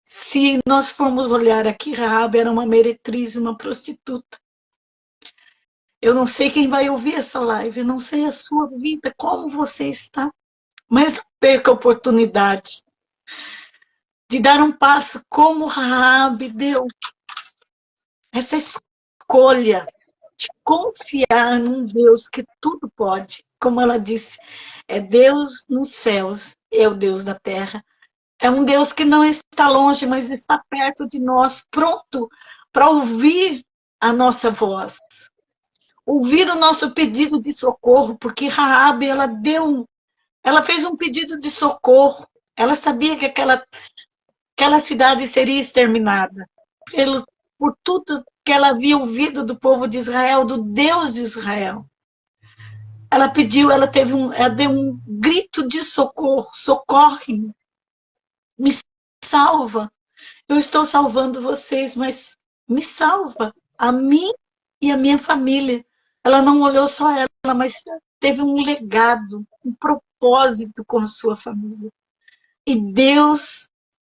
Se nós formos olhar aqui, Raabe era uma meretriz, uma prostituta. Eu não sei quem vai ouvir essa live, eu não sei a sua vida, como você está, mas não perca a oportunidade de dar um passo como Raabe deu. Essa escolha de confiar num Deus que tudo pode. Como ela disse, é Deus nos céus, é o Deus da terra. É um Deus que não está longe, mas está perto de nós, pronto para ouvir a nossa voz. Ouvir o nosso pedido de socorro, porque Raabe, ela fez um pedido de socorro. Ela sabia que aquela cidade seria exterminada por tudo que ela havia ouvido do povo de Israel, do Deus de Israel. Ela pediu, ela deu um grito de socorro, socorre-me, me salva. Eu estou salvando vocês, mas me salva, a mim e a minha família. Ela não olhou só ela, mas teve um legado, um propósito com a sua família. E Deus,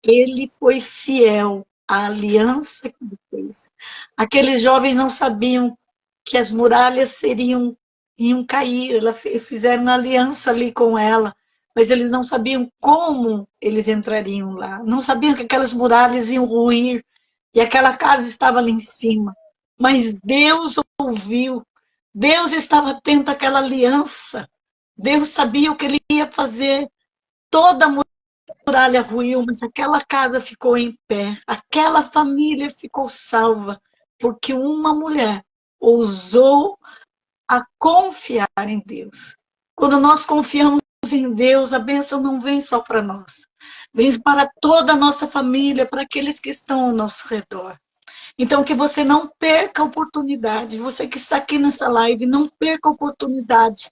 ele foi fiel à aliança que ele fez. Aqueles jovens não sabiam que as muralhas iam cair, fizeram uma aliança ali com ela, mas eles não sabiam como eles entrariam lá, não sabiam que aquelas muralhas iam ruir, e aquela casa estava ali em cima. Mas Deus ouviu, Deus estava atento àquela aliança, Deus sabia o que ele ia fazer. Toda a muralha ruiu, mas aquela casa ficou em pé, aquela família ficou salva, porque uma mulher ousou a confiar em Deus. Quando nós confiamos em Deus, a bênção não vem só para nós, vem para toda a nossa família, para aqueles que estão ao nosso redor. Então, que você não perca a oportunidade, você que está aqui nessa live, não perca a oportunidade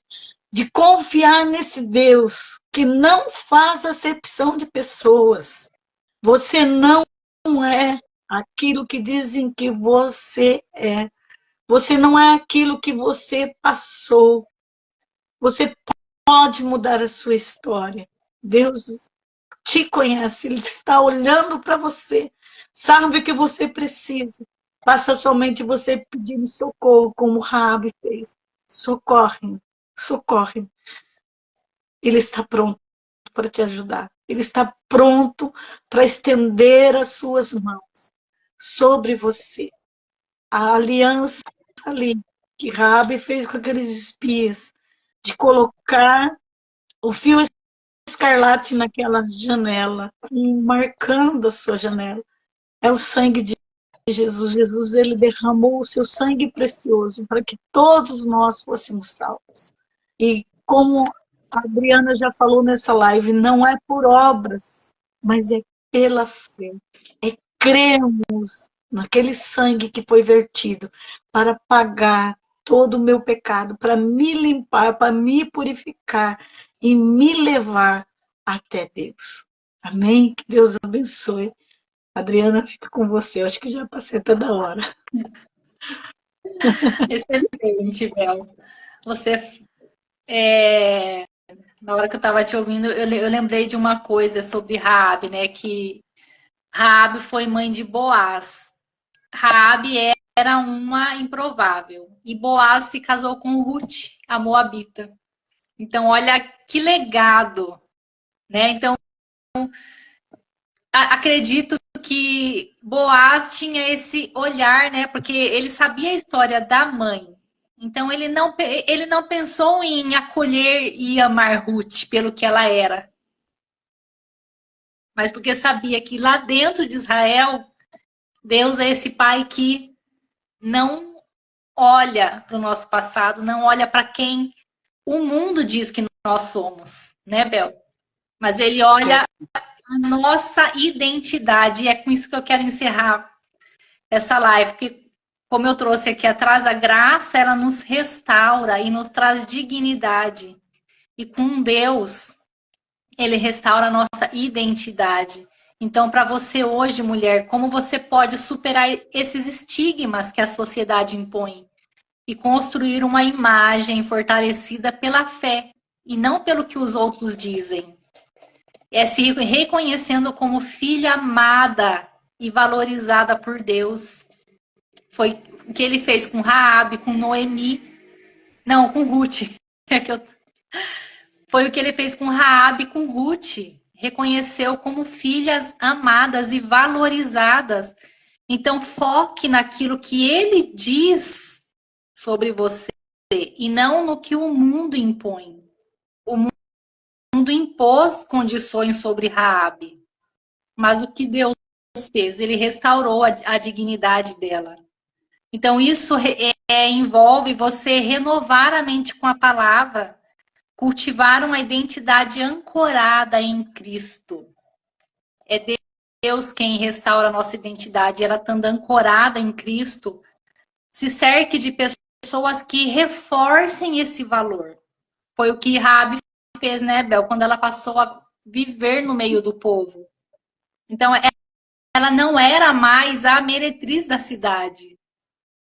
de confiar nesse Deus que não faz acepção de pessoas. Você não é aquilo que dizem que você é. Você não é aquilo que você passou. Você pode mudar a sua história. Deus te conhece, Ele está olhando para você, sabe o que você precisa. Basta somente você pedir socorro, como Raabe fez. Socorre, socorre. Ele está pronto pronto para te ajudar. Ele está pronto para estender as suas mãos sobre você. A aliança ali que Raabe fez com aqueles espias, de colocar o fio escarlate naquela janela, marcando a sua janela, é o sangue de Jesus. Jesus, ele derramou o seu sangue precioso para que todos nós fôssemos salvos. E como a Adriana já falou nessa live, não é por obras, mas é pela fé. É crermos naquele sangue que foi vertido para pagar todo o meu pecado, para me limpar, para me purificar e me levar até Deus. Amém? Que Deus abençoe. Adriana, fico com você. Eu acho que já passei até da hora. Excelente, Bel. Você, na hora que eu estava te ouvindo, eu lembrei de uma coisa sobre Raabe, né? Que Raabe foi mãe de Boaz. Raabe era uma improvável. E Boaz se casou com Ruth, a moabita. Então, olha que legado, né? Então, acredito que Boaz tinha esse olhar, né? Porque ele sabia a história da mãe. Então ele não pensou em acolher e amar Ruth pelo que ela era, mas porque sabia que lá dentro de Israel, Deus é esse pai que não olha para o nosso passado, não olha para quem o mundo diz que nós somos, né, Bel? Mas ele olha a nossa identidade, e é com isso que eu quero encerrar essa live, porque como eu trouxe aqui atrás, a graça, ela nos restaura e nos traz dignidade. E com Deus, ele restaura a nossa identidade. Então, para você hoje, mulher, como você pode superar esses estigmas que a sociedade impõe e construir uma imagem fortalecida pela fé e não pelo que os outros dizem? É se reconhecendo como filha amada e valorizada por Deus. Foi o que ele fez com Raabe, com Noemi. Não, com Ruth. Foi o que ele fez com Raabe e com Ruth. Reconheceu como filhas amadas e valorizadas. Então, foque naquilo que ele diz sobre você e não no que o mundo impõe. O mundo impôs condições sobre Raabe, mas o que Deus fez? Ele restaurou a dignidade dela. Então, isso envolve você renovar a mente com a palavra, cultivar uma identidade ancorada em Cristo. É Deus quem restaura a nossa identidade. Ela estando ancorada em Cristo, se cerque de pessoas que reforcem esse valor. Foi o que Rabi fez, né, Bel? Quando ela passou a viver no meio do povo. Então, ela não era mais a meretriz da cidade.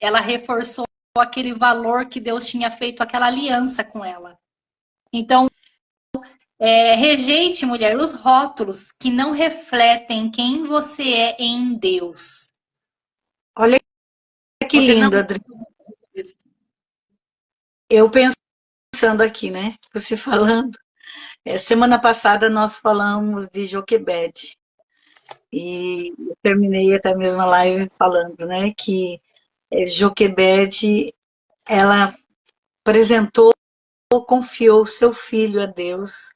Ela reforçou aquele valor que Deus tinha feito, aquela aliança com ela. Então, rejeite, mulher, os rótulos que não refletem quem você é em Deus. Olha que Você lindo, não... Adri. Eu pensando aqui, né? Você falando. Semana passada nós falamos de Joquebede. E eu terminei até mesmo a live falando, né? Que Joquebede, ela apresentou, confiou seu filho a Deus.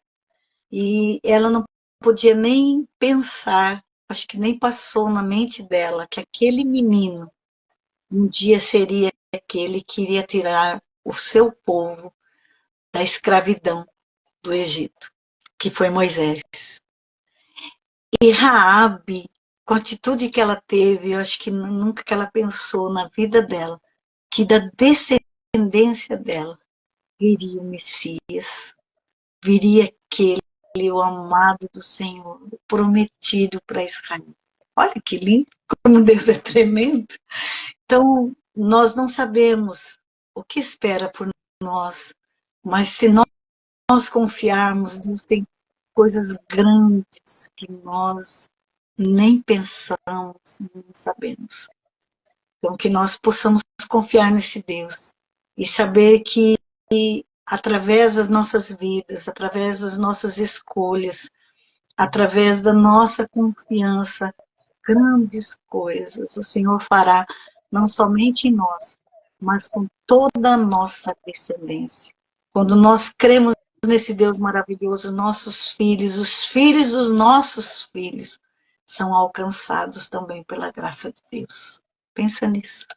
E ela não podia nem pensar, acho que nem passou na mente dela, que aquele menino um dia seria aquele que iria tirar o seu povo da escravidão do Egito, que foi Moisés. E Raabe, com a atitude que ela teve, eu acho que nunca que ela pensou na vida dela, que da descendência dela viria o Messias, viria aquele, o amado do Senhor, prometido para Israel. Olha que lindo, como Deus é tremendo. Então, nós não sabemos o que espera por nós, mas se nós confiarmos, Deus tem coisas grandes que nós nem pensamos, nem sabemos. Então, que nós possamos confiar nesse Deus e saber que através das nossas vidas, através das nossas escolhas, através da nossa confiança, grandes coisas o Senhor fará, não somente em nós, mas com toda a nossa descendência. Quando nós cremos nesse Deus maravilhoso, nossos filhos, os filhos dos nossos filhos, são alcançados também pela graça de Deus. Pensa nisso.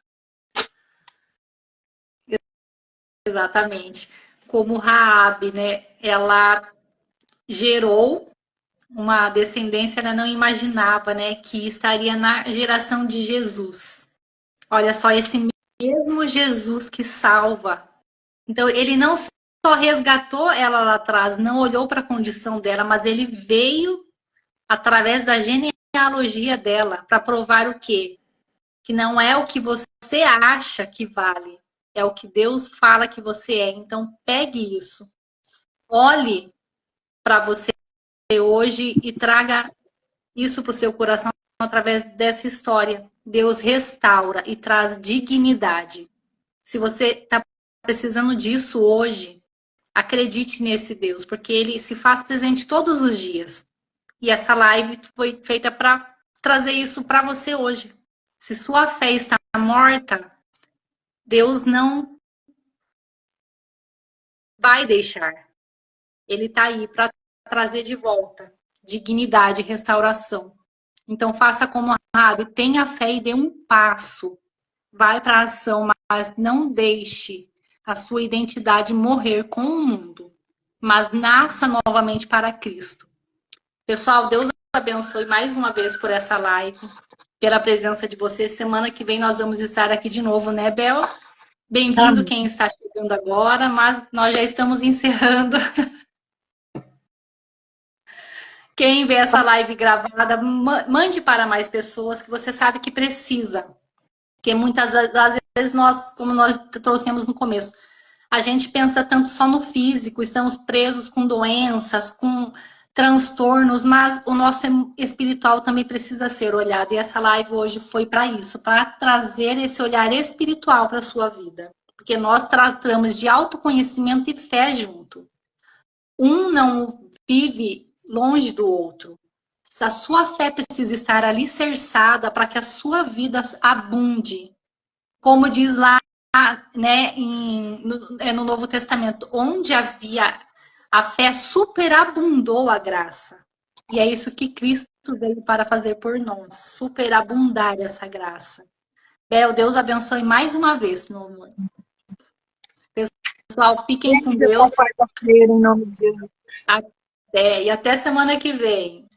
Exatamente. Como Raabe, né? Ela gerou uma descendência, ela não imaginava, né, que estaria na geração de Jesus. Olha só, esse mesmo Jesus que salva. Então, ele não só resgatou ela lá atrás, não olhou para a condição dela, mas ele veio através da genealogia dela para provar o quê? Que não é o que você acha que vale, é o que Deus fala que você é. Então, pegue isso. Olhe para você hoje e traga isso para o seu coração através dessa história. Deus restaura e traz dignidade. Se você está precisando disso hoje, acredite nesse Deus, porque ele se faz presente todos os dias. E essa live foi feita para trazer isso para você hoje. Se sua fé está morta, Deus não vai deixar. Ele está aí para trazer de volta dignidade e restauração. Então faça como a Rabi, tenha fé e dê um passo. Vai para a ação, mas não deixe a sua identidade morrer com o mundo. Mas nasça novamente para Cristo. Pessoal, Deus abençoe mais uma vez por essa live, pela presença de vocês. Semana que vem nós vamos estar aqui de novo, né, Bel? Bem-vindo quem está chegando agora, mas nós já estamos encerrando. Quem vê essa live gravada, mande para mais pessoas que você sabe que precisa. Porque muitas das vezes nós, como nós trouxemos no começo, a gente pensa tanto só no físico, estamos presos com doenças, com transtornos, mas o nosso espiritual também precisa ser olhado. E essa live hoje foi para isso, para trazer esse olhar espiritual para a sua vida. Porque nós tratamos de autoconhecimento e fé junto. Um não vive longe do outro. A sua fé precisa estar alicerçada para que a sua vida abunde. Como diz lá, né, no Novo Testamento, onde havia a fé, superabundou a graça. E é isso que Cristo veio para fazer por nós, superabundar essa graça. Deus abençoe mais uma vez, meu amor. Pessoal, fiquem com Deus. Quarta-feira, em nome de Jesus. Até, e até semana que vem.